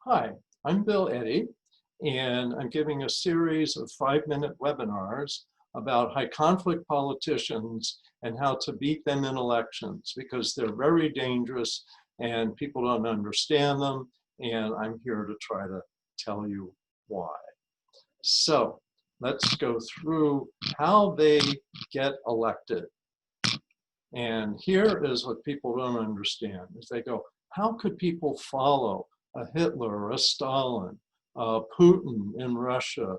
Hi, I'm Bill Eddy, and I'm giving a series of 5-minute webinars about high conflict politicians and how to beat them in elections because they're very dangerous and people don't understand them, and I'm here to try to tell you why. So let's go through how they get elected. And here is what people don't understand, is they go, how could people follow a Hitler or a Stalin, Putin in Russia,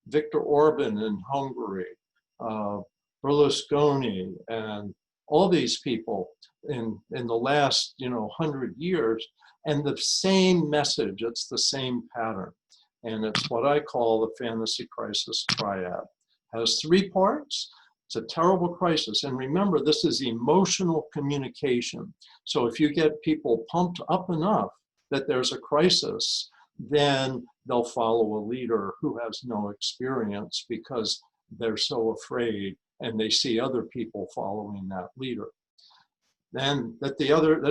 Viktor Orban in Hungary, Berlusconi, and all these people in the last 100 years, and the same message, it's the same pattern. And it's what I call the Fantasy Crisis Triad. It has 3 parts. It's a terrible crisis. And remember, this is emotional communication. So if you get people pumped up enough that there's a crisis, then they'll follow a leader who has no experience because they're so afraid and they see other people following that leader. Then that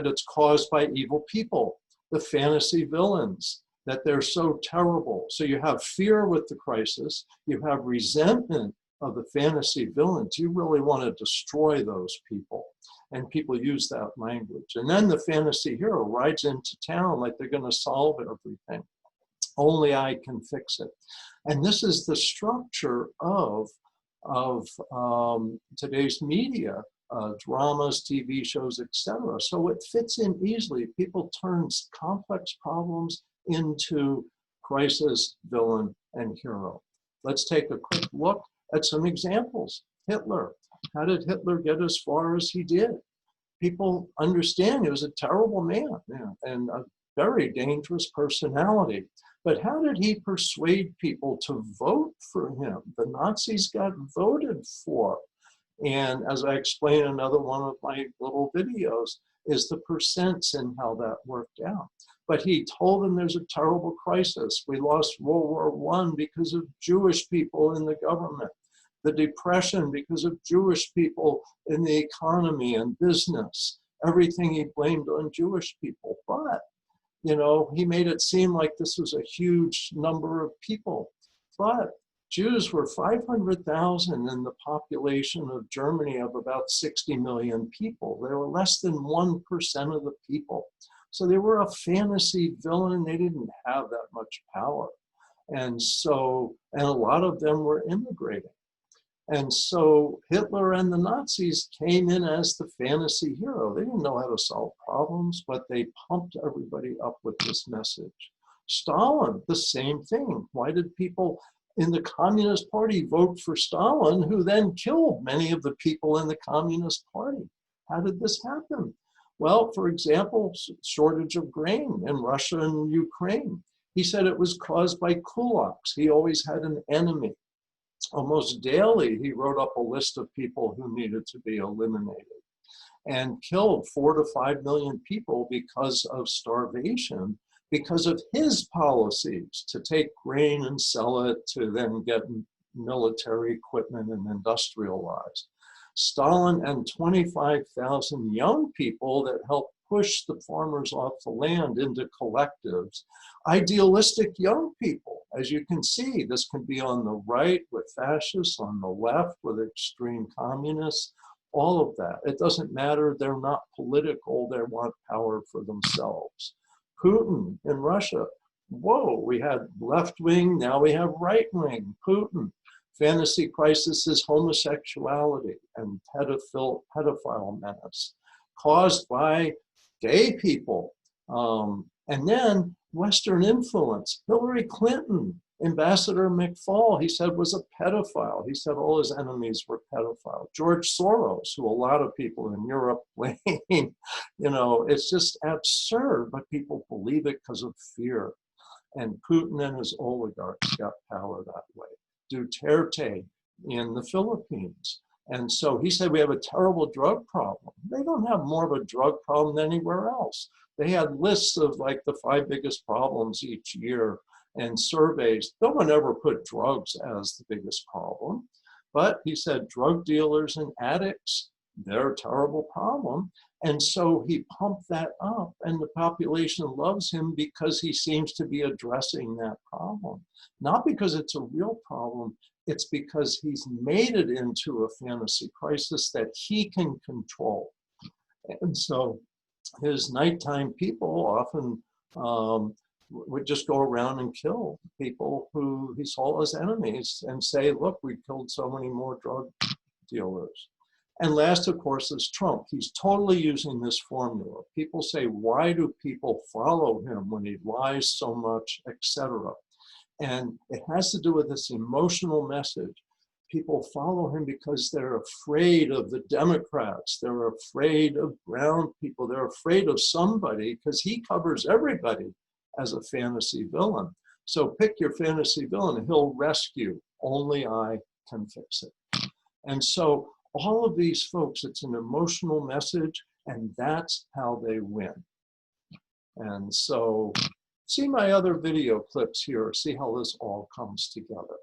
it's caused by evil people, the fantasy villains, that they're so terrible. So you have fear with the crisis, you have resentment of the fantasy villains. You really want to destroy those people. And people use that language. And then the fantasy hero rides into town like they're going to solve everything. Only I can fix it. And this is the structure of today's media, dramas, TV shows, etc. So it fits in easily. People turn complex problems into crisis, villain, and hero. Let's take a quick look at some examples. Hitler. How did Hitler get as far as he did? People understand he was a terrible man and a very dangerous personality. But how did he persuade people to vote for him? The Nazis got voted for. And as I explain in another one of my little videos, is the percents and how that worked out. But he told them there's a terrible crisis. We lost World War I because of Jewish people in the government. The Depression because of Jewish people in the economy and business. Everything he blamed on Jewish people. But, he made it seem like this was a huge number of people. But Jews were 500,000 in the population of Germany of about 60 million people. They were less than 1% of the people. So they were a fantasy villain. They didn't have that much power. And a lot of them were immigrating. And so Hitler and the Nazis came in as the fantasy hero. They didn't know how to solve problems, but they pumped everybody up with this message. Stalin, the same thing. Why did people in the Communist Party vote for Stalin, who then killed many of the people in the Communist Party? How did this happen? Well, for example, shortage of grain in Russia and Ukraine. He said it was caused by kulaks. He always had an enemy. Almost daily, he wrote up a list of people who needed to be eliminated and killed 4 to 5 million people because of starvation, because of his policies to take grain and sell it to then get military equipment and industrialize. Stalin and 25,000 young people that helped push the farmers off the land into collectives. Idealistic young people. As you can see, this can be on the right with fascists, on the left with extreme communists, all of that. It doesn't matter, they're not political, they want power for themselves. Putin in Russia, whoa, we had left wing, now we have right wing. Putin. Fantasy crisis is homosexuality and pedophile menace caused by gay people. And then Western influence. Hillary Clinton, Ambassador McFaul, he said was a pedophile. He said all his enemies were pedophiles. George Soros, who a lot of people in Europe blame, it's just absurd, but people believe it because of fear. And Putin and his oligarchs got power that way. Duterte in the Philippines. And so he said, we have a terrible drug problem. They don't have more of a drug problem than anywhere else. They had lists of like the 5 biggest problems each year and surveys. No one ever put drugs as the biggest problem. But he said drug dealers and addicts, they're a terrible problem. And so he pumped that up, and the population loves him because he seems to be addressing that problem. Not because it's a real problem, it's because he's made it into a fantasy crisis that he can control. And so his nighttime people often would just go around and kill people who he saw as enemies and say, look, we killed so many more drug dealers. And last, of course, is Trump. He's totally using this formula. People say, why do people follow him when he lies so much, etc.? And it has to do with this emotional message. People follow him because they're afraid of the Democrats. They're afraid of brown people. They're afraid of somebody because he covers everybody as a fantasy villain. So pick your fantasy villain and he'll rescue. Only I can fix it. And so all of these folks, it's an emotional message, and that's how they win. And so see my other video clips here, see how this all comes together.